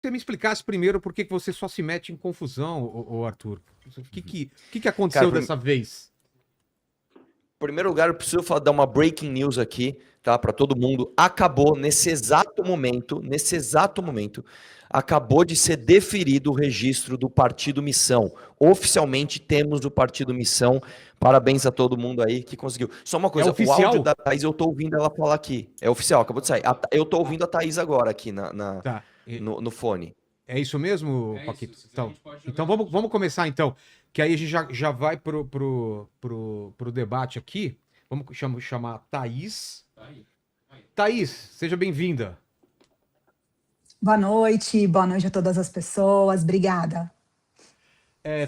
você me explicasse primeiro por que que você só se mete em confusão, ô Arthur. O que aconteceu Cara, dessa vez? Em primeiro lugar, eu preciso dar uma breaking news aqui, tá? Para todo mundo. Acabou nesse exato momento, acabou de ser deferido o registro do Partido Missão. Oficialmente temos o Partido Missão. Parabéns a todo mundo aí que conseguiu. Só uma É coisa, o oficial? áudio da Thaís eu tô ouvindo ela falar aqui. É oficial, acabou de sair. Eu tô ouvindo a Thaís agora aqui Tá. no fone. É isso mesmo, É Paquito? isso, Então, a gente pode então jogar vamos começar então. Que aí a gente já vai pro debate aqui. Vamos chamar a Thaís. Tá aí. Thaís, seja bem-vinda. Boa noite a todas as pessoas, obrigada.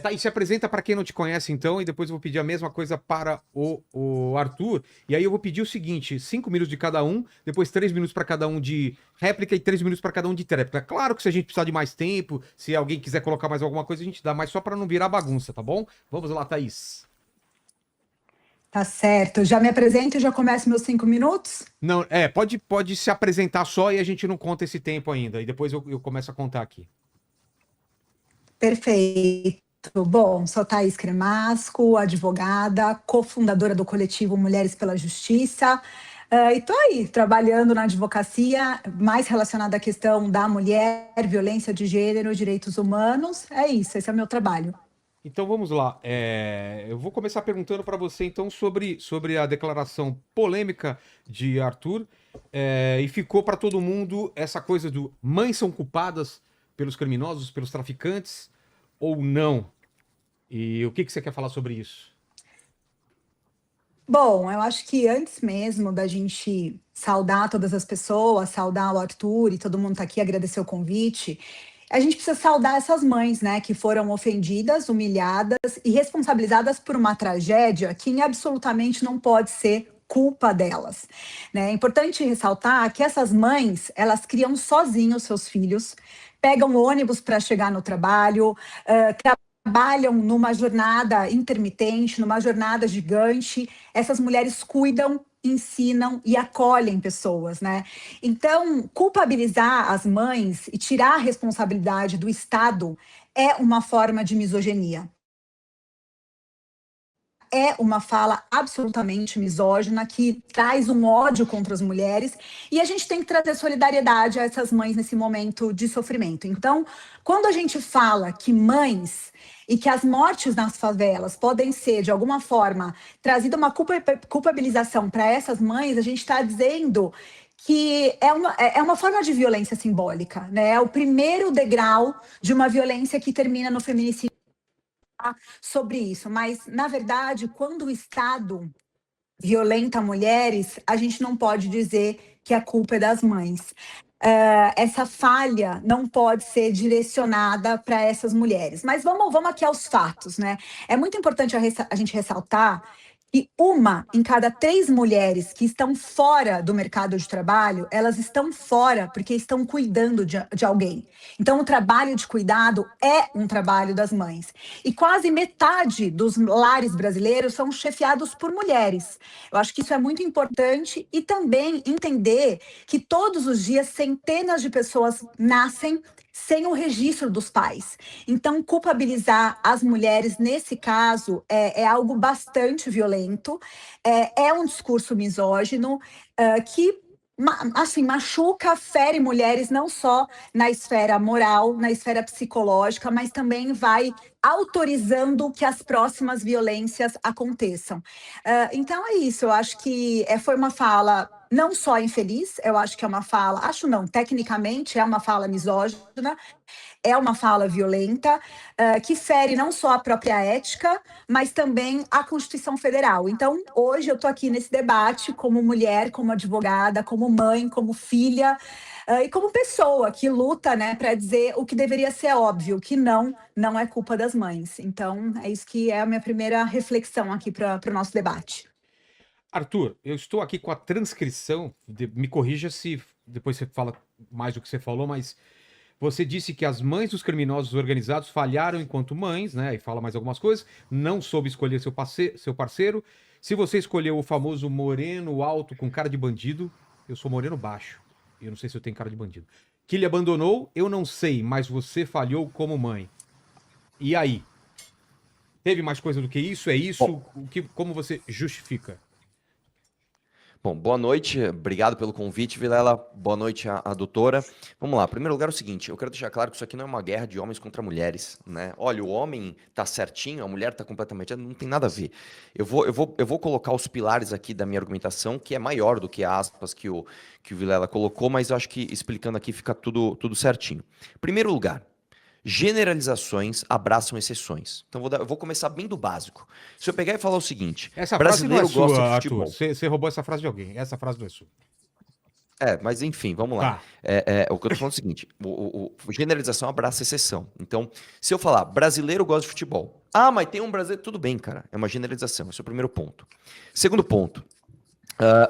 Thaís, se apresenta para quem não te conhece então, e depois eu vou pedir a mesma coisa para o Arthur. E aí eu vou pedir o seguinte: 5 minutos de cada um, depois 3 minutos para cada um de réplica e 3 minutos para cada um de tréplica. Claro que se a gente precisar de mais tempo, se alguém quiser colocar mais alguma coisa, a gente dá, mas só para não virar bagunça, tá bom? Vamos lá, Thaís. Tá certo, já me apresento e já começo meus 5 minutos? Não, pode se apresentar só e a gente não conta esse tempo ainda. E depois eu começo a contar aqui. Perfeito. Bom, sou Thaís Cremasco, advogada, cofundadora do coletivo Mulheres pela Justiça. E estou aí, trabalhando na advocacia, mais relacionada à questão da mulher, violência de gênero, direitos humanos. É isso, esse é o meu trabalho. Então vamos lá. Eu vou começar perguntando para você então sobre a declaração polêmica de Arthur. E ficou para todo mundo essa coisa do mães são culpadas pelos criminosos, pelos traficantes ou não? E o que você quer falar sobre isso? Bom, eu acho que antes mesmo da gente saudar todas as pessoas, saudar o Arthur e todo mundo tá aqui, agradecer o convite, a gente precisa saudar essas mães, né, que foram ofendidas, humilhadas e responsabilizadas por uma tragédia que absolutamente não pode ser culpa delas, né? É importante ressaltar que essas mães, elas criam sozinhos seus filhos, pegam ônibus para chegar no trabalho, trabalham numa jornada intermitente, numa jornada gigante. Essas mulheres cuidam, ensinam e acolhem pessoas, né? Então, culpabilizar as mães e tirar a responsabilidade do Estado é uma forma de misoginia. É uma fala absolutamente misógina que traz um ódio contra as mulheres e a gente tem que trazer solidariedade a essas mães nesse momento de sofrimento. Então, quando a gente fala que mães e que as mortes nas favelas podem ser, de alguma forma, trazida uma culpabilização para essas mães, a gente está dizendo que é uma forma de violência simbólica, né? É o primeiro degrau de uma violência que termina no feminicídio. Sobre isso, mas na verdade, quando o Estado violenta mulheres, a gente não pode dizer que a culpa é das mães. Essa falha não pode ser direcionada para essas mulheres. Mas vamos aqui aos fatos, né? É muito importante a gente ressaltar que 1 em cada 3 mulheres que estão fora do mercado de trabalho, elas estão fora porque estão cuidando de alguém. Então, o trabalho de cuidado é um trabalho das mães. E quase metade dos lares brasileiros são chefiados por mulheres. Eu acho que isso é muito importante e também entender que todos os dias centenas de pessoas nascem sem o registro dos pais. Então, culpabilizar as mulheres, nesse caso, é algo bastante violento, é um discurso misógino que assim, machuca, fere mulheres não só na esfera moral, na esfera psicológica, mas também vai autorizando que as próximas violências aconteçam. Então é isso, eu acho que foi uma fala não só infeliz, eu acho que é uma fala, acho não, tecnicamente é uma fala misógina, é uma fala violenta, que fere não só a própria ética, mas também a Constituição Federal. Então, hoje eu estou aqui nesse debate como mulher, como advogada, como mãe, como filha, e como pessoa que luta, né, para dizer o que deveria ser óbvio, que não é culpa das mães. Então, é isso que é a minha primeira reflexão aqui para o nosso debate. Arthur, eu estou aqui com a transcrição, me corrija se depois você fala mais do que você falou, mas você disse que as mães dos criminosos organizados falharam enquanto mães, né? E fala mais algumas coisas, não soube escolher seu parceiro. Se você escolheu o famoso moreno alto com cara de bandido, eu sou moreno baixo. Eu não sei se eu tenho cara de bandido. que lhe abandonou, eu não sei, mas você falhou como mãe. E aí? Teve mais coisa do que isso? É isso? Como você justifica? Bom, boa noite, obrigado pelo convite, Vilela. Boa noite à doutora. Vamos lá, em primeiro lugar é o seguinte, eu quero deixar claro que isso aqui não é uma guerra de homens contra mulheres, né? Olha, o homem tá certinho, a mulher tá completamente... Não tem nada a ver. Eu vou colocar os pilares aqui da minha argumentação, que é maior do que aspas que o Vilela colocou, mas eu acho que explicando aqui fica tudo certinho. Em primeiro lugar, generalizações abraçam exceções. Então eu vou começar bem do básico. Se eu pegar e falar o seguinte, Essa frase não é brasileiro gosta sua, de futebol. Arthur. Você roubou essa frase de alguém. Essa frase não é sua. Mas enfim, vamos lá. Tá. O que eu tô falando é o seguinte, generalização abraça exceção. Então, se eu falar, brasileiro gosta de futebol. Ah, mas tem um brasileiro... Tudo bem, cara. É uma generalização. Esse é o primeiro ponto. Segundo ponto,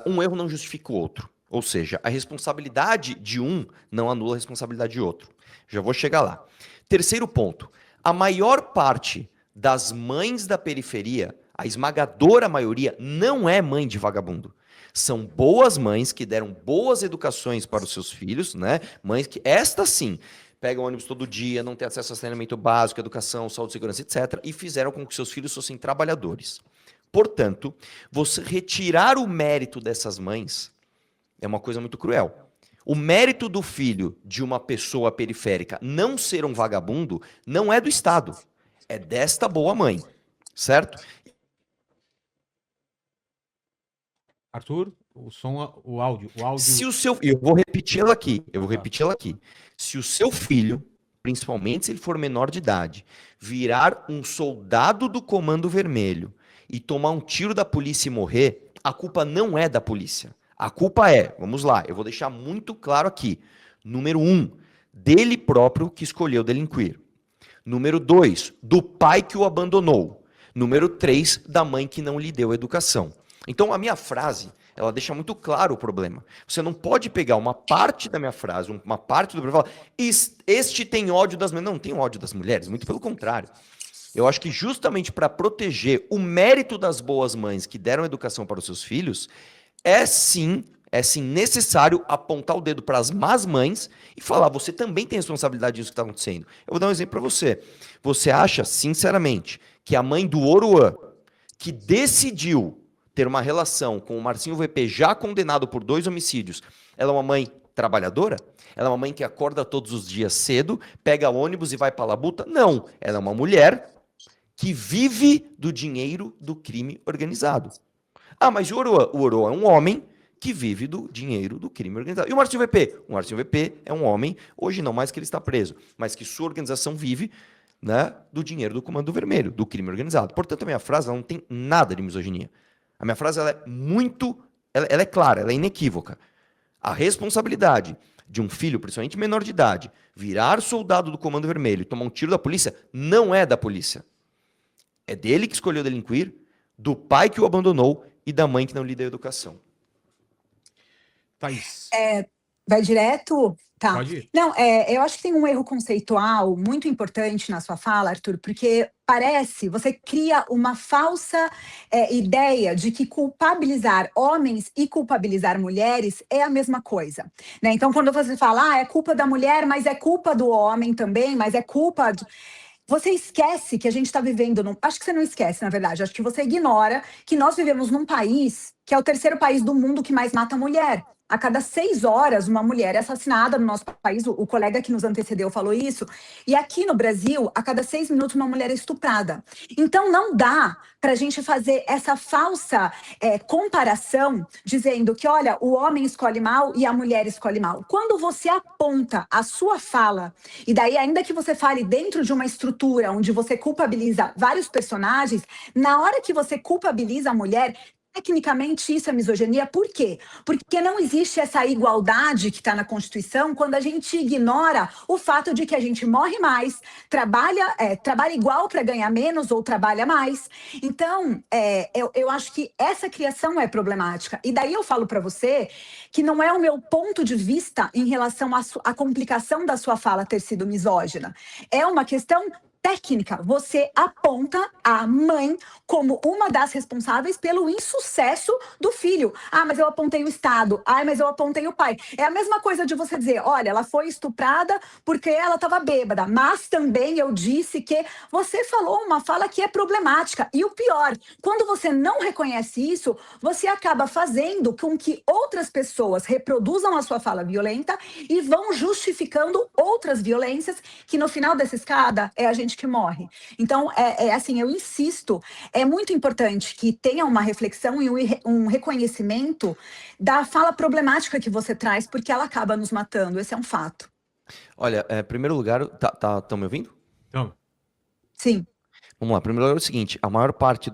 um erro não justifica o outro. Ou seja, a responsabilidade de um não anula a responsabilidade de outro. Já vou chegar lá. Terceiro ponto, a maior parte das mães da periferia, a esmagadora maioria, não é mãe de vagabundo. São boas mães que deram boas educações para os seus filhos, né? Mães que, estas sim, pegam ônibus todo dia, não têm acesso a saneamento básico, educação, saúde, segurança, etc. E fizeram com que seus filhos fossem trabalhadores. Portanto, você retirar o mérito dessas mães é uma coisa muito cruel. O mérito do filho de uma pessoa periférica não ser um vagabundo não é do Estado, é desta boa mãe, certo? Arthur, o som, o áudio. Se o seu, eu vou repeti-la aqui, Se o seu filho, principalmente se ele for menor de idade, virar um soldado do Comando Vermelho e tomar um tiro da polícia e morrer, a culpa não é da polícia. A culpa é, vamos lá, eu vou deixar muito claro aqui. Número 1, dele próprio que escolheu delinquir. Número 2, do pai que o abandonou. Número 3, da mãe que não lhe deu educação. Então a minha frase, ela deixa muito claro o problema. Você não pode pegar uma parte da minha frase, uma parte do problema e falar, este tem ódio das mulheres. Não tem ódio das mulheres, muito pelo contrário. Eu acho que justamente para proteger o mérito das boas mães que deram educação para os seus filhos, é sim necessário apontar o dedo para as más mães e falar, você também tem responsabilidade disso que está acontecendo. Eu vou dar um exemplo para você. Você acha, sinceramente, que a mãe do Oruan, que decidiu ter uma relação com o Marcinho VP, já condenado por 2 homicídios, ela é uma mãe trabalhadora? Ela é uma mãe que acorda todos os dias cedo, pega ônibus e vai para a labuta? Não. Ela é uma mulher que vive do dinheiro do crime organizado. Ah, mas o Oruan é um homem que vive do dinheiro do crime organizado. E o Marcinho VP? O Marcinho VP é um homem, hoje não mais que ele está preso, mas que sua organização vive, né, do dinheiro do Comando Vermelho, do crime organizado. Portanto, a minha frase ela não tem nada de misoginia. A minha frase ela é muito... Ela é clara, ela é inequívoca. A responsabilidade de um filho, principalmente menor de idade, virar soldado do Comando Vermelho e tomar um tiro da polícia, não é da polícia. É dele que escolheu delinquir, do pai que o abandonou e da mãe que não lhe deu educação. Thaís. Vai direto? Tá. Pode ir. Não, eu acho que tem um erro conceitual muito importante na sua fala, Arthur, porque você cria uma falsa ideia de que culpabilizar homens e culpabilizar mulheres é a mesma coisa, né? Então, quando você fala, é culpa da mulher, mas é culpa do homem também, mas é culpa... Você esquece que a gente está vivendo acho que você não esquece, na verdade. Acho que você ignora que nós vivemos num país que é o 3º país do mundo que mais mata mulher. A cada 6 horas, uma mulher é assassinada no nosso país. O colega que nos antecedeu falou isso. E aqui no Brasil, a cada 6 minutos, uma mulher é estuprada. Então, não dá para a gente fazer essa falsa comparação, dizendo que, olha, o homem escolhe mal e a mulher escolhe mal. Quando você aponta a sua fala, e daí, ainda que você fale dentro de uma estrutura onde você culpabiliza vários personagens, na hora que você culpabiliza a mulher, tecnicamente isso é misoginia. Por quê? Porque não existe essa igualdade que está na Constituição quando a gente ignora o fato de que a gente morre mais, trabalha igual para ganhar menos ou trabalha mais. Então, eu acho que essa criação é problemática. E daí eu falo para você que não é o meu ponto de vista em relação à complicação da sua fala ter sido misógina. É uma questão técnica, você aponta a mãe como uma das responsáveis pelo insucesso do filho. Ah, mas eu apontei o Estado. Ah, mas eu apontei o pai. É a mesma coisa de você dizer, olha, ela foi estuprada porque ela estava bêbada, mas também eu disse que você falou uma fala que é problemática. E o pior, quando você não reconhece isso, você acaba fazendo com que outras pessoas reproduzam a sua fala violenta e vão justificando outras violências que no final dessa escada é a gente que morre. Então, assim, eu insisto, é muito importante que tenha uma reflexão e um reconhecimento da fala problemática que você traz, porque ela acaba nos matando, esse é um fato. Olha, em primeiro lugar, estão me ouvindo? Então, Sim. Vamos lá, em primeiro lugar é o seguinte, a maior parte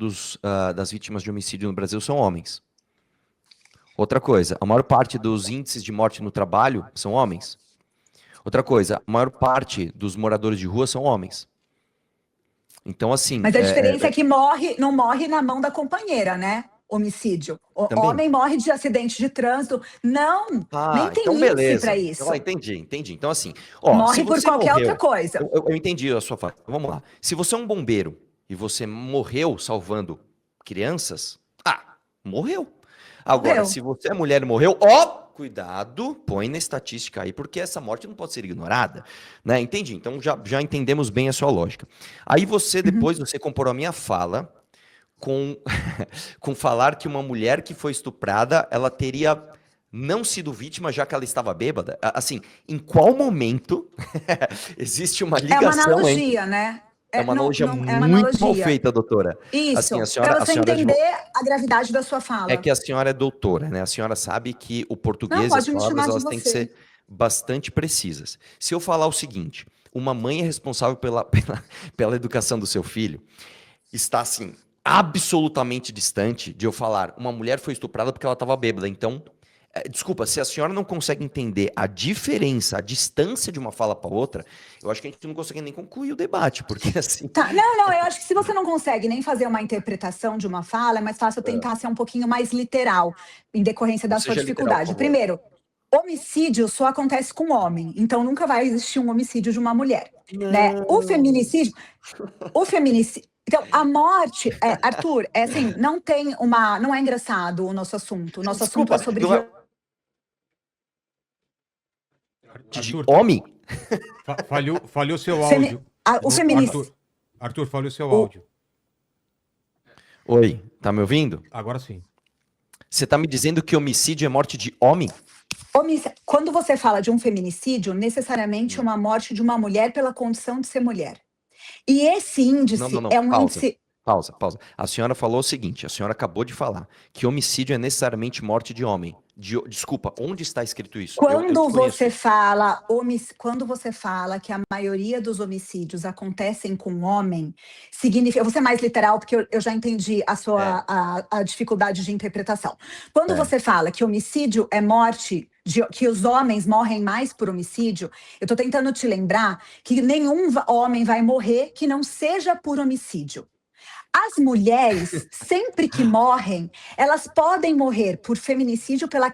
das vítimas de homicídio no Brasil são homens. Outra coisa, a maior parte dos índices de morte no trabalho são homens. Outra coisa, a maior parte dos moradores de rua são homens. Então, assim... Mas a diferença é que não morre na mão da companheira, né? Homicídio. O Também. homem morre de acidente de trânsito. Não, nem tem então índice beleza. para isso. Então, entendi. Então, assim... Ó, morre por qualquer outra coisa. Eu entendi a sua fala. Vamos lá. Se você é um bombeiro e você morreu salvando crianças, morreu. Agora, se você é mulher e morreu, cuidado, põe na estatística aí, porque essa morte não pode ser ignorada, né? Entendi, então já entendemos bem a sua lógica. Aí depois você comparou a minha fala com, com falar que uma mulher que foi estuprada, ela teria não sido vítima já que ela estava bêbada. Assim, em qual momento existe uma ligação? É uma analogia, né? É uma analogia é uma muito analogia. mal feita, doutora. Isso, assim, para você entender a gravidade da sua fala. É que a senhora é doutora, né? A senhora sabe que o português e as palavras elas têm que ser bastante precisas. Se eu falar o seguinte, uma mãe é responsável pela educação do seu filho, está assim, absolutamente distante de eu falar, uma mulher foi estuprada porque ela estava bêbada. Então, desculpa, se a senhora não consegue entender a diferença, a distância de uma fala para outra, eu acho que a gente não consegue nem concluir o debate, porque assim... Não, eu acho que se você não consegue nem fazer uma interpretação de uma fala, é mais fácil tentar ser um pouquinho mais literal, em decorrência da sua dificuldade. Primeiro, homicídio só acontece com homem, então nunca vai existir um homicídio de uma mulher, né? O feminicídio... Então, a morte, Arthur, assim, não é engraçado o nosso assunto. O nosso assunto é sobre... Arthur, homem? Falhou seu áudio. O feminicídio... Arthur, falhou seu áudio. Oi, tá me ouvindo? Agora sim. Você tá me dizendo que homicídio é morte de homem? Quando você fala de um feminicídio, necessariamente é uma morte de uma mulher pela condição de ser mulher. E esse índice é um índice... Pausa. A senhora falou o seguinte, a senhora acabou de falar que homicídio é necessariamente morte de homem. Desculpa, onde está escrito isso? Quando você fala que a maioria dos homicídios acontecem com homem, significa... Eu vou ser mais literal, porque eu já entendi a dificuldade de interpretação. Quando você fala que homicídio é morte... que os homens morrem mais por homicídio, eu estou tentando te lembrar que nenhum homem vai morrer que não seja por homicídio. As mulheres, sempre que morrem, elas podem morrer por feminicídio pela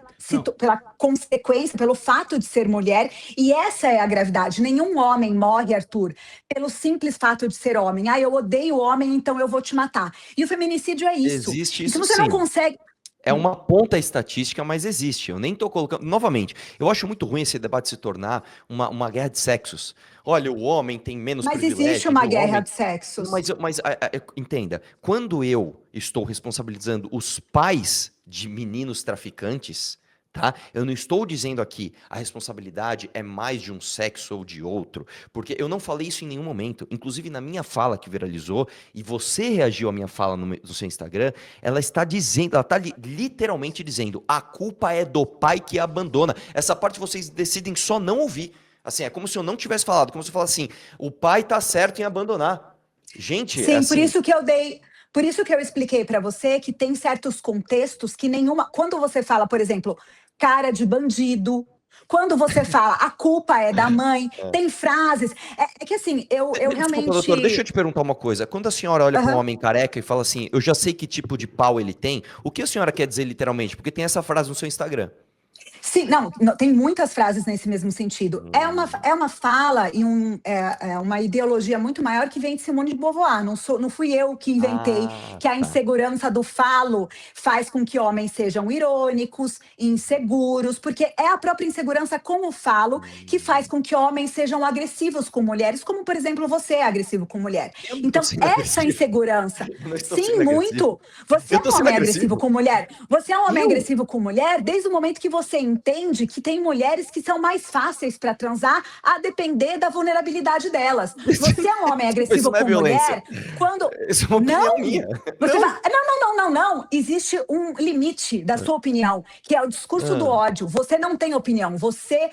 consequência, pelo fato de ser mulher, e essa é a gravidade. Nenhum homem morre, Arthur, pelo simples fato de ser homem. Eu odeio homem, então eu vou te matar. E o feminicídio é isso. Existe isso, então você não consegue... É uma ponta estatística, mas existe. Eu nem estou colocando... Novamente, eu acho muito ruim esse debate se tornar uma guerra de sexos. Olha, o homem tem menos privilégio. Mas existe uma guerra de sexos. Mas entenda, quando eu estou responsabilizando os pais de meninos traficantes... Tá? Eu não estou dizendo aqui a responsabilidade é mais de um sexo ou de outro, porque eu não falei isso em nenhum momento. Inclusive na minha fala que viralizou, e você reagiu à minha fala no seu Instagram, ela está literalmente dizendo, a culpa é do pai que abandona. Essa parte vocês decidem só não ouvir. Assim, é como se eu não tivesse falado, como se eu falasse assim, o pai tá certo em abandonar. Gente, sim, assim... por isso que eu expliquei para você que tem certos contextos que nenhuma... Quando você fala, por exemplo, cara de bandido, quando você fala a culpa é da mãe, tem frases... É que assim, eu realmente... Desculpa, doutora, deixa eu te perguntar uma coisa. Quando a senhora olha para um homem careca e fala assim, eu já sei que tipo de pau ele tem, o que a senhora quer dizer literalmente? Porque tem essa frase no seu Instagram. Sim, não, tem muitas frases nesse mesmo sentido. É uma fala e uma ideologia muito maior que vem de Simone de Beauvoir. Não fui eu que inventei que a insegurança do falo faz com que homens sejam irônicos, inseguros, porque é a própria insegurança com o falo que faz com que homens sejam agressivos com mulheres, como, por exemplo, você é agressivo com mulher. Eu não Então, tô sendo essa agressivo. insegurança, Eu não estou sim, sendo agressivo. muito. Você é Eu tô um sendo homem agressivo. agressivo com mulher. Você é um homem Eu? agressivo com mulher desde o momento que você entende que tem mulheres que são mais fáceis para transar, a depender da vulnerabilidade delas. Você é um homem agressivo Isso não é com violência. mulher quando... Isso é uma opinião Não! minha. Você vai... Não. Existe um limite da sua opinião, que é o discurso do ódio. Você não tem opinião. Você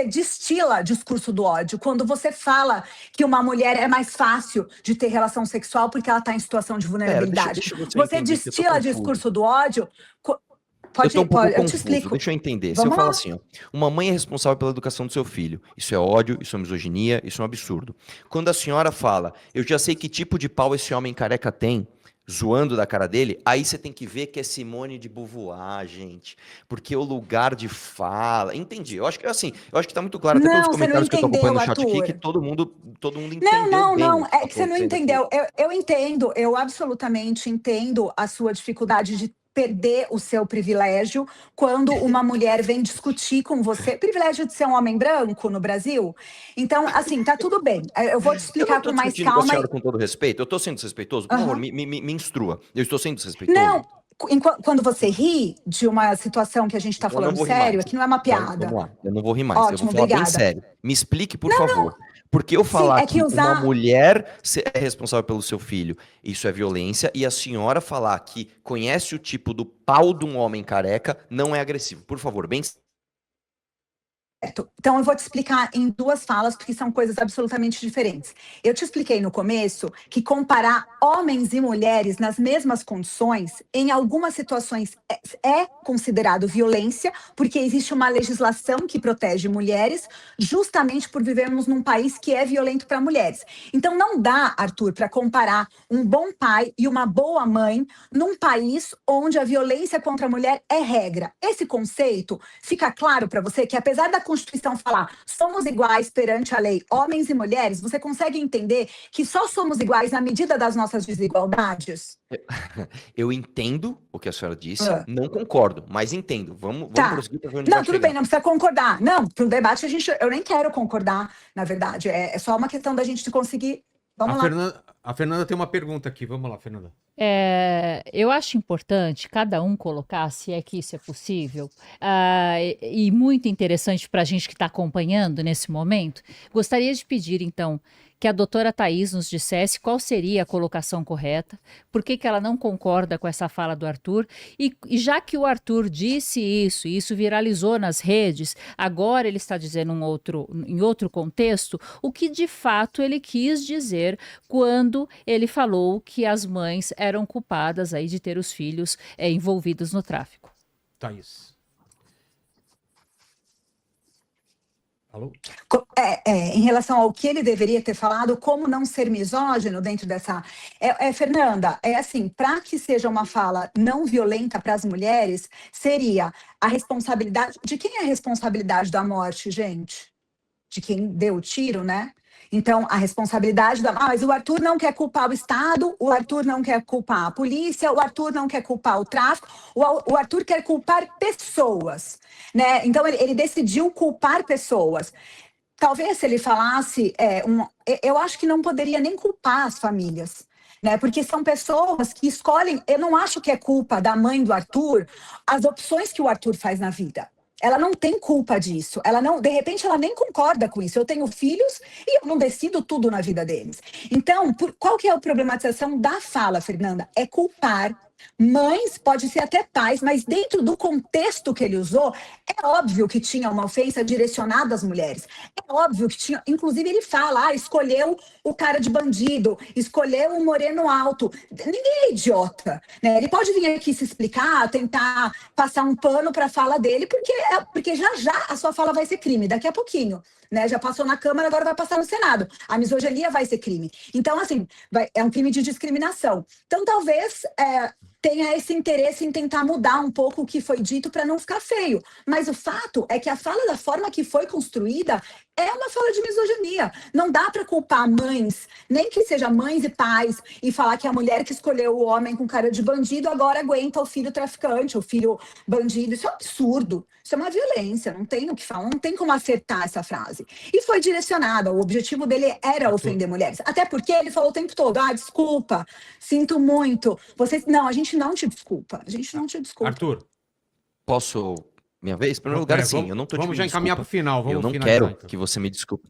destila discurso do ódio quando você fala que uma mulher é mais fácil de ter relação sexual porque ela está em situação de vulnerabilidade. Deixa eu Você entender, que eu tô destila confuso. discurso do ódio... Eu tô um pouco eu te confuso, explico. deixa eu entender. Se eu Vamos falo lá. assim, ó, uma mãe é responsável pela educação do seu filho, isso é ódio, isso é misoginia, isso é um absurdo. Quando a senhora fala, eu já sei que tipo de pau esse homem careca tem, zoando da cara dele, aí você tem que ver que é Simone de Beauvoir, gente, porque o lugar de fala, entendi, eu acho que assim, tá muito claro até pelos Não, você não comentários que eu tô acompanhando entendeu, no chat aqui, que Arthur. todo mundo entendeu bem Não, o que tá é que você não acontecendo aqui. entendeu. Eu entendo, eu absolutamente entendo a sua dificuldade de perder o seu privilégio quando uma mulher vem discutir com você. Privilégio de ser um homem branco no Brasil? Então, assim, tá tudo bem. Eu vou te Eu não explicar tô com mais discutindo com a calma. senhora com todo respeito, eu tô sendo desrespeitoso? Por favor, Aham. me instrua. Eu estou sendo desrespeitoso? Não, quando você ri de uma situação que a gente tá Então eu não falando vou rir mais. sério, aqui não é uma Então, piada. vamos lá, eu não vou rir mais, eu vou Ótimo, falar bem obrigada. sério. Me explique, por favor. Porque eu Sim, falar é que que uma usar... mulher é responsável pelo seu filho, isso é violência, e a senhora falar que conhece o tipo do pau de um homem careca, não é agressivo. Por favor, bem... Certo. Então, eu vou te explicar em duas falas, porque são coisas absolutamente diferentes. Eu te expliquei no começo que comparar homens e mulheres nas mesmas condições, em algumas situações, é considerado violência, porque existe uma legislação que protege mulheres, justamente por vivermos num país que é violento para mulheres. Então, não dá, Arthur, para comparar um bom pai e uma boa mãe num país onde a violência contra a mulher é regra. Esse conceito fica claro para você que, apesar da Constituição falar somos iguais perante a lei, homens e mulheres, você consegue entender que só somos iguais na medida das nossas desigualdades? Eu entendo o que a senhora disse, não concordo, mas entendo. Vamos prosseguir para ver onde Não, vai tudo chegar. bem, não precisa concordar. Não, para o debate eu nem quero concordar, na verdade. É só uma questão da gente conseguir... Vamos lá. A Fernanda tem uma pergunta aqui. Vamos lá, Fernanda. Eu acho importante cada um colocar, se é que isso é possível, e muito interessante para a gente que está acompanhando nesse momento. Gostaria de pedir, então, que a doutora Thaís nos dissesse qual seria a colocação correta, por que ela não concorda com essa fala do Arthur, e já que o Arthur disse isso, e isso viralizou nas redes, agora ele está dizendo em outro contexto, o que de fato ele quis dizer quando ele falou que as mães eram culpadas aí de ter os filhos envolvidos no tráfico. Thaís. Alô? Em relação ao que ele deveria ter falado, como não ser misógino dentro dessa... Fernanda, é assim, para que seja uma fala não violenta para as mulheres, seria a responsabilidade... De quem é a responsabilidade da morte, gente? De quem deu o tiro, né? Então, a responsabilidade mas o Arthur não quer culpar o Estado, o Arthur não quer culpar a polícia, o Arthur não quer culpar o tráfico, o Arthur quer culpar pessoas, né? Então, ele decidiu culpar pessoas. Talvez se ele falasse, eu acho que não poderia nem culpar as famílias, né? Porque são pessoas que escolhem, eu não acho que é culpa da mãe do Arthur, as opções que o Arthur faz na vida. Ela não tem culpa disso. De repente, ela nem concorda com isso. Eu tenho filhos e eu não decido tudo na vida deles. Então, qual que é a problematização da fala, Fernanda? É culpar mães, pode ser até pais, mas dentro do contexto que ele usou, é óbvio que tinha uma ofensa direcionada às mulheres. É óbvio que tinha, inclusive ele fala, escolheu o cara de bandido, escolheu o moreno alto. Ninguém é idiota, né? Ele pode vir aqui se explicar, tentar passar um pano para a fala dele, porque já a sua fala vai ser crime, daqui a pouquinho. Né? Já passou na Câmara, agora vai passar no Senado. A misoginia vai ser crime. Então, assim, é um crime de discriminação. Então, talvez tenha esse interesse em tentar mudar um pouco o que foi dito para não ficar feio. Mas o fato é que a fala, da forma que foi construída, é uma fala de misoginia. Não dá para culpar mães, nem que seja mães e pais, e falar que a mulher que escolheu o homem com cara de bandido agora aguenta o filho traficante, o filho bandido. Isso é um absurdo. Isso é uma violência. Não tem o que falar, não tem como acertar essa frase. E foi direcionada. O objetivo dele era ofender mulheres. Até porque ele falou o tempo todo: desculpa, sinto muito. Não, a gente não te desculpa. A gente não te desculpa. Arthur. Posso... Minha vez? Em primeiro lugar, sim, vamos, eu não tô te vamos pedindo já encaminhar desculpa. pro final. Vamos Eu não finalizar, quero então. que você me desculpe.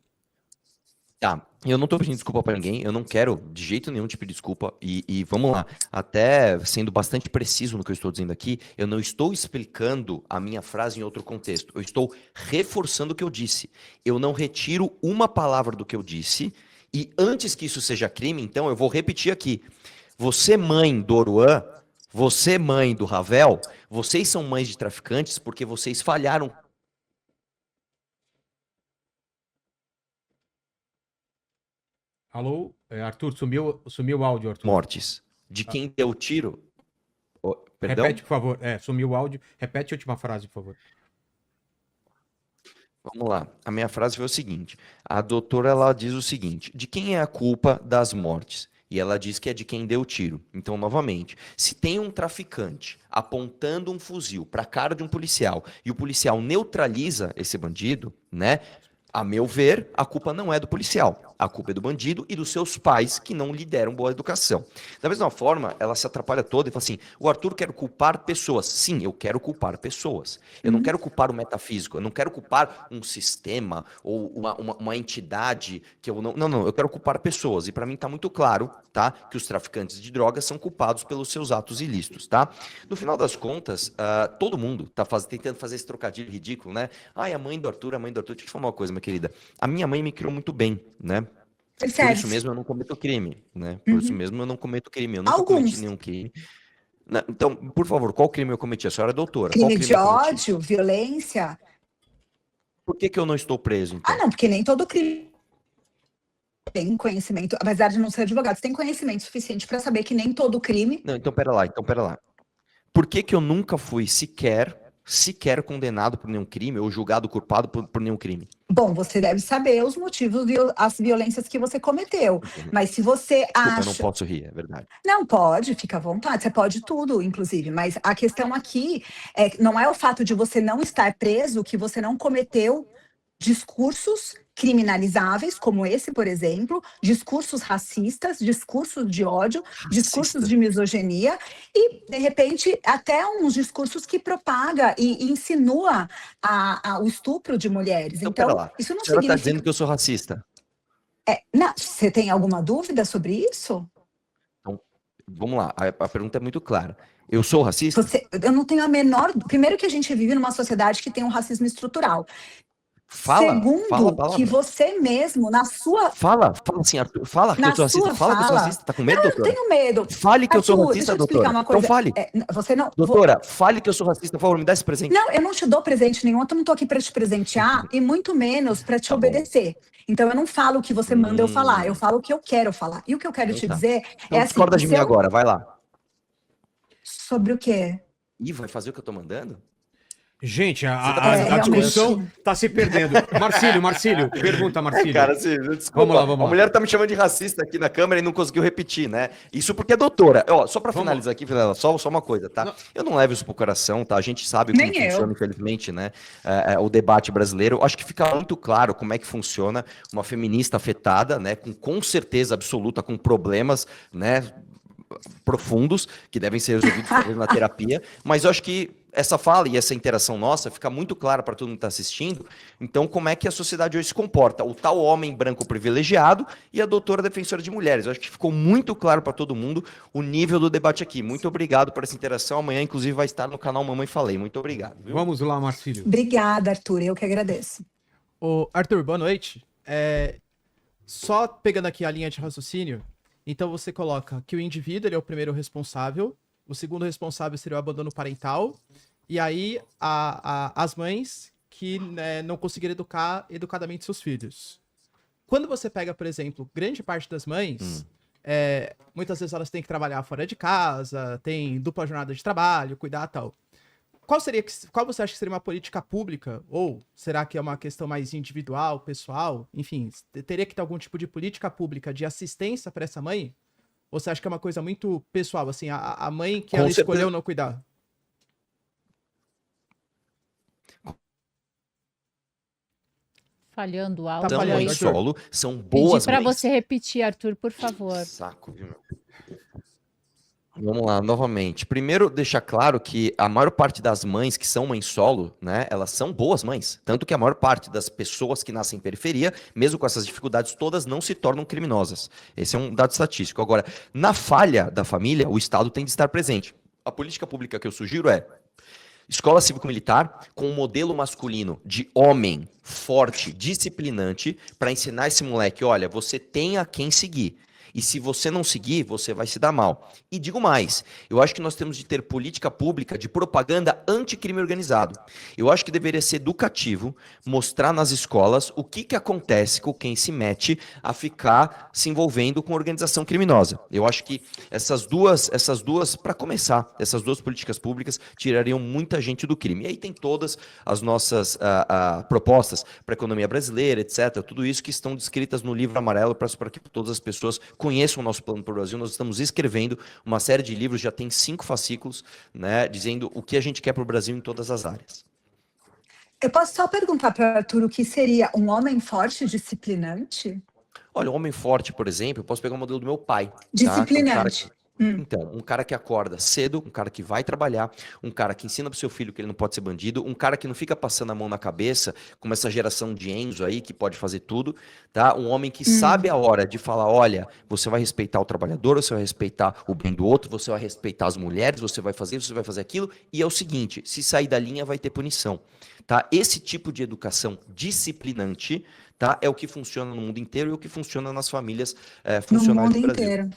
Tá, eu não tô pedindo desculpa pra ninguém, eu não quero de jeito nenhum te pedir desculpa, e vamos lá, até sendo bastante preciso no que eu estou dizendo aqui, eu não estou explicando a minha frase em outro contexto, eu estou reforçando o que eu disse, eu não retiro uma palavra do que eu disse, e antes que isso seja crime, então eu vou repetir aqui, você mãe do Oruan, você mãe do Ravel, vocês são mães de traficantes porque vocês falharam. Alô? Arthur, sumiu o áudio, Arthur. Mortes. De quem deu o tiro? Perdão? Repete, por favor. Sumiu o áudio. Repete a última frase, por favor. Vamos lá. A minha frase foi o seguinte. A doutora, ela diz o seguinte. De quem é a culpa das mortes? E ela diz que é de quem deu o tiro. Então, novamente, se tem um traficante apontando um fuzil para a cara de um policial e o policial neutraliza esse bandido, né? A meu ver, a culpa não é do policial. A culpa é do bandido e dos seus pais que não lhe deram boa educação. Da mesma forma, ela se atrapalha toda e fala assim, o Arthur quer culpar pessoas. Sim, eu quero culpar pessoas. Eu não quero culpar o metafísico, eu não quero culpar um sistema ou uma entidade que eu não... Não, eu quero culpar pessoas. E para mim tá muito claro, tá? Que os traficantes de drogas são culpados pelos seus atos ilícitos, tá? No final das contas, todo mundo tá tentando fazer esse trocadilho ridículo, né? Ai, a mãe do Arthur. Deixa eu te falar uma coisa, minha querida. A minha mãe me criou muito bem, né? Por isso mesmo eu não cometo crime, né? Por isso mesmo eu não cometo crime. Eu nunca cometi nenhum crime. Então, por favor, qual crime eu cometi? A senhora é doutora. Crime de ódio, violência. Por que eu não estou preso, então? Não, porque nem todo crime tem conhecimento, apesar de não ser advogado, você tem conhecimento suficiente para saber que nem todo crime... Não, então pera lá. Por que eu nunca fui sequer condenado por nenhum crime ou julgado culpado por nenhum crime? Bom, você deve saber os motivos, as violências que você cometeu. Mas se você acha... Eu não posso rir, é verdade. Não, pode, fica à vontade. Você pode tudo, inclusive. Mas a questão aqui não é o fato de você não estar preso que você não cometeu discursos criminalizáveis, como esse, por exemplo, discursos racistas, discursos de ódio, discursos de misoginia e, de repente, até uns discursos que propaga e insinua o estupro de mulheres. Então isso não a senhora significa... está dizendo que eu sou racista? Não, você tem alguma dúvida sobre isso? Então, vamos lá, a pergunta é muito clara. Eu sou racista? Eu não tenho a menor... Primeiro que a gente vive numa sociedade que tem um racismo estrutural. Segundo, que você mesmo, na sua... Fala assim, Arthur, fala que eu sou racista. Fala que eu sou racista. Tá com medo, doutora? Eu tenho medo. Fale que eu sou racista, doutora. Então fale. Você não... Doutora, fale que eu sou racista, por favor, me dá esse presente. Não, eu não te dou presente nenhum, eu não tô aqui para te presentear e muito menos para te obedecer. Então eu não falo o que você manda eu falar, eu falo o que eu quero falar. E o que eu quero te dizer então, assim... discorda de mim agora, vai lá. Sobre o quê? Ih, vai fazer o que eu tô mandando? Gente, a discussão tá se perdendo. Marcílio, pergunta, Marcílio. Cara, assim, desculpa. Vamos lá. A mulher tá me chamando de racista aqui na câmera e não conseguiu repetir, né? Isso porque é doutora. Só pra finalizar aqui, só uma coisa, tá? Não. Eu não levo isso pro coração, tá? A gente sabe como funciona, infelizmente, né? O debate brasileiro. Acho que fica muito claro como é que funciona uma feminista afetada, né? Com certeza absoluta, com problemas, né? Profundos, que devem ser resolvidos talvez na terapia, mas eu acho que essa fala e essa interação nossa fica muito clara para todo mundo que está assistindo. Então, como é que a sociedade hoje se comporta? O tal homem branco privilegiado e a doutora defensora de mulheres. Eu acho que ficou muito claro para todo mundo o nível do debate aqui. Muito obrigado por essa interação. Amanhã, inclusive, vai estar no canal Mamãe Falei. Muito obrigado. Viu? Vamos lá, Marcílio. Obrigada, Arthur. Eu que agradeço. Arthur, boa noite. Só pegando aqui a linha de raciocínio, então você coloca que o indivíduo ele é o primeiro responsável, o segundo responsável seria o abandono parental, e aí as mães que não conseguiram educar educadamente seus filhos. Quando você pega, por exemplo, grande parte das mães, muitas vezes elas têm que trabalhar fora de casa, tem dupla jornada de trabalho, cuidar tal. Qual você acha que seria uma política pública? Ou será que é uma questão mais individual, pessoal? Enfim, teria que ter algum tipo de política pública de assistência para essa mãe? Ou você acha que é uma coisa muito pessoal, assim, a mãe que ela escolheu não cuidar? Falhando alto. Tá São falhando, mães Arthur. solo, são Pedi boas para mães. você repetir, Arthur, por favor. Saco, viu, meu? Vamos lá, novamente. Primeiro, deixar claro que a maior parte das mães que são mães solo, né, elas são boas mães. Tanto que a maior parte das pessoas que nascem em periferia, mesmo com essas dificuldades todas, não se tornam criminosas. Esse é um dado estatístico. Agora, na falha da família, o Estado tem de estar presente. A política pública que eu sugiro é escola cívico-militar com um modelo masculino de homem forte, disciplinante, para ensinar esse moleque, olha, você tem a quem seguir. E se você não seguir, você vai se dar mal. E digo mais, eu acho que nós temos de ter política pública de propaganda anticrime organizado. Eu acho que deveria ser educativo mostrar nas escolas o que acontece com quem se mete a ficar se envolvendo com organização criminosa. Eu acho que essas duas, para começar, essas duas políticas públicas tirariam muita gente do crime. E aí tem todas as nossas propostas para a economia brasileira, etc. Tudo isso que estão descritas no livro amarelo para que todas as pessoas conheçam o nosso plano para o Brasil. Nós estamos escrevendo uma série de livros, já tem 5 fascículos, né, dizendo o que a gente quer para o Brasil em todas as áreas. Eu posso só perguntar para o Arthur o que seria um homem forte e disciplinante? Olha, um homem forte, por exemplo, eu posso pegar o modelo do meu pai. Disciplinante. Então, um cara que acorda cedo, um cara que vai trabalhar, um cara que ensina pro seu filho que ele não pode ser bandido, um cara que não fica passando a mão na cabeça, como essa geração de Enzo aí, que pode fazer tudo, tá? Um homem que sabe a hora de falar, olha, você vai respeitar o trabalhador, você vai respeitar o bem do outro, você vai respeitar as mulheres, você vai fazer isso, você vai fazer aquilo, e é o seguinte, se sair da linha vai ter punição, tá? Esse tipo de educação disciplinante, tá? É o que funciona no mundo inteiro e o que funciona nas famílias funcionais do No mundo Brasil. inteiro.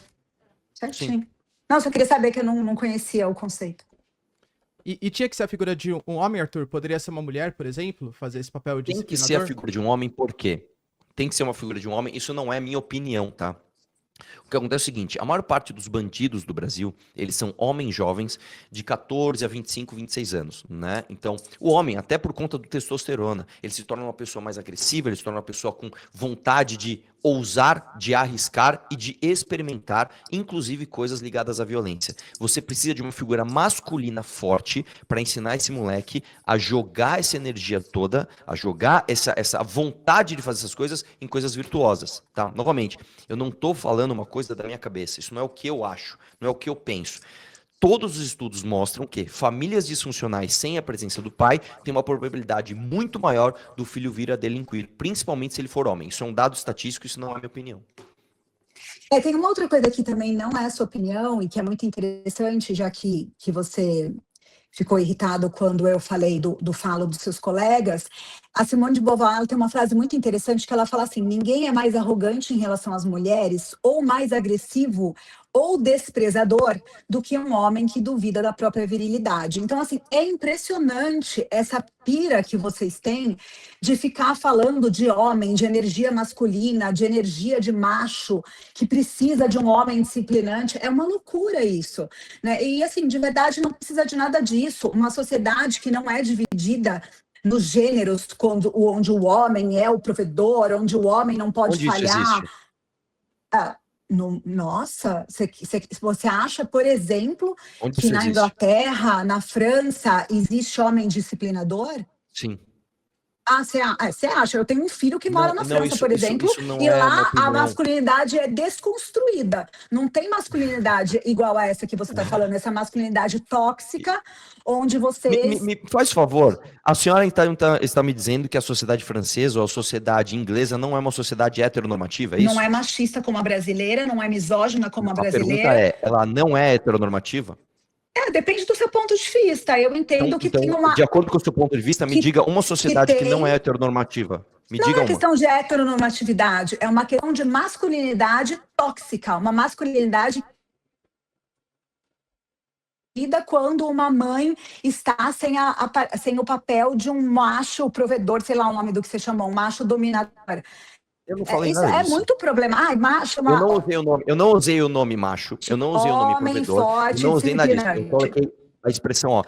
Certinho. Não, só queria saber que eu não conhecia o conceito. E tinha que ser a figura de um homem, Arthur? Poderia ser uma mulher, por exemplo? Fazer esse papel de Tem que ser a figura de um homem, por quê? Tem que ser uma figura de um homem, isso não é minha opinião, tá? O que acontece é o seguinte, a maior parte dos bandidos do Brasil, eles são homens jovens de 14 a 25, 26 anos, né? Então, o homem, até por conta do testosterona, ele se torna uma pessoa mais agressiva, ele se torna uma pessoa com vontade de ousar, de arriscar e de experimentar, inclusive coisas ligadas à violência. Você precisa de uma figura masculina forte para ensinar esse moleque a jogar essa energia toda, a jogar essa vontade de fazer essas coisas em coisas virtuosas, tá? Novamente, eu não tô falando uma coisa da minha cabeça, isso não é o que eu acho, não é o que eu penso. Todos os estudos mostram que famílias disfuncionais sem a presença do pai têm uma probabilidade muito maior do filho vir a delinquir, principalmente se ele for homem. Isso é um dado estatístico, isso não é a minha opinião. Tem uma outra coisa que também não é a sua opinião e que é muito interessante, já que você ficou irritado quando eu falei do falo dos seus colegas. A Simone de Beauvoir, ela tem uma frase muito interessante que ela fala assim, ninguém é mais arrogante em relação às mulheres ou mais agressivo ou desprezador do que um homem que duvida da própria virilidade. Então, assim, é impressionante essa pira que vocês têm de ficar falando de homem, de energia masculina, de energia de macho, que precisa de um homem disciplinante. É uma loucura isso, né? E, assim, de verdade, não precisa de nada disso. Uma sociedade que não é dividida nos gêneros, onde o homem é o provedor, onde o homem não pode falhar. Nossa, você acha, por exemplo, que na Inglaterra, na França, existe homem disciplinador? Sim. Você acha? Eu tenho um filho que mora na França, por exemplo, e é lá a masculinidade é desconstruída. Não tem masculinidade igual a essa que você está falando, essa masculinidade tóxica, onde vocês... Me faz favor, a senhora está me dizendo que a sociedade francesa ou a sociedade inglesa não é uma sociedade heteronormativa, é isso? Não é machista como a brasileira, não é misógina como a brasileira. A pergunta é, ela não é heteronormativa? Depende do seu ponto de vista. Eu entendo que tem uma... De acordo com o seu ponto de vista, me diga uma sociedade que não é heteronormativa. Não é questão de heteronormatividade, é uma questão de masculinidade tóxica, uma masculinidade quando uma mãe está sem o papel de um macho provedor, sei lá o nome do que você chamou, um macho dominador. Eu não falei Isso nada é disso. muito problema. Ai, macho, Eu não usei o nome macho, eu não usei o nome homem provedor, forte, eu não usei nada disso. Eu disciplinante. coloquei a expressão, ó,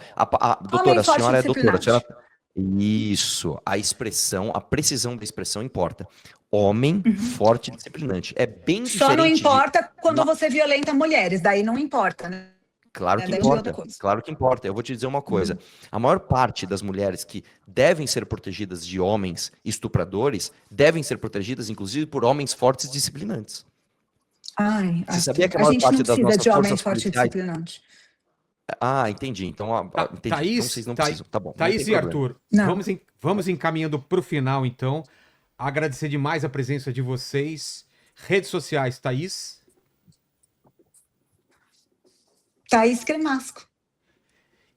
doutora, Homem a forte senhora é doutora, a senhora... disciplinante. Isso, a expressão, a precisão da expressão importa. Homem forte e disciplinante. É bem Só não diferente de... importa quando você violenta mulheres, daí não importa, né? Claro que Daí é outra importa, coisa. claro que importa. Eu vou te dizer uma coisa. A maior parte das mulheres que devem ser protegidas de homens estupradores devem ser protegidas, inclusive, por homens fortes e disciplinantes. Ai, Você sabia que a a maior gente não parte das precisa nossas de homem forças forte e policiais... disciplinante. Ah, entendi. Então, entendi. Então Thaís, vocês não precisam. Tá bom. não Thaís tem e problema. Arthur, Não. vamos encaminhando para o final, então. Agradecer demais a presença de vocês. Redes sociais, Thaís. Thaís Cremasco.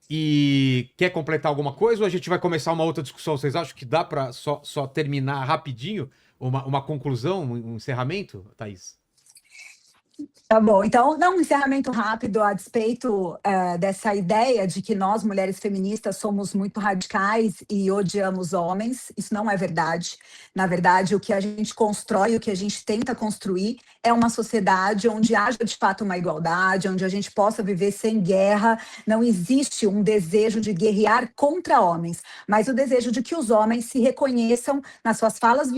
E quer completar alguma coisa ou a gente vai começar uma outra discussão? Vocês acham que dá para só terminar rapidinho uma conclusão, um encerramento, Thaís? Tá bom, então, um encerramento rápido a despeito dessa ideia de que nós, mulheres feministas, somos muito radicais e odiamos homens. Isso não é verdade. Na verdade, o que a gente constrói, o que a gente tenta construir é uma sociedade onde haja, de fato, uma igualdade, onde a gente possa viver sem guerra. Não existe um desejo de guerrear contra homens, mas o desejo de que os homens se reconheçam nas suas falas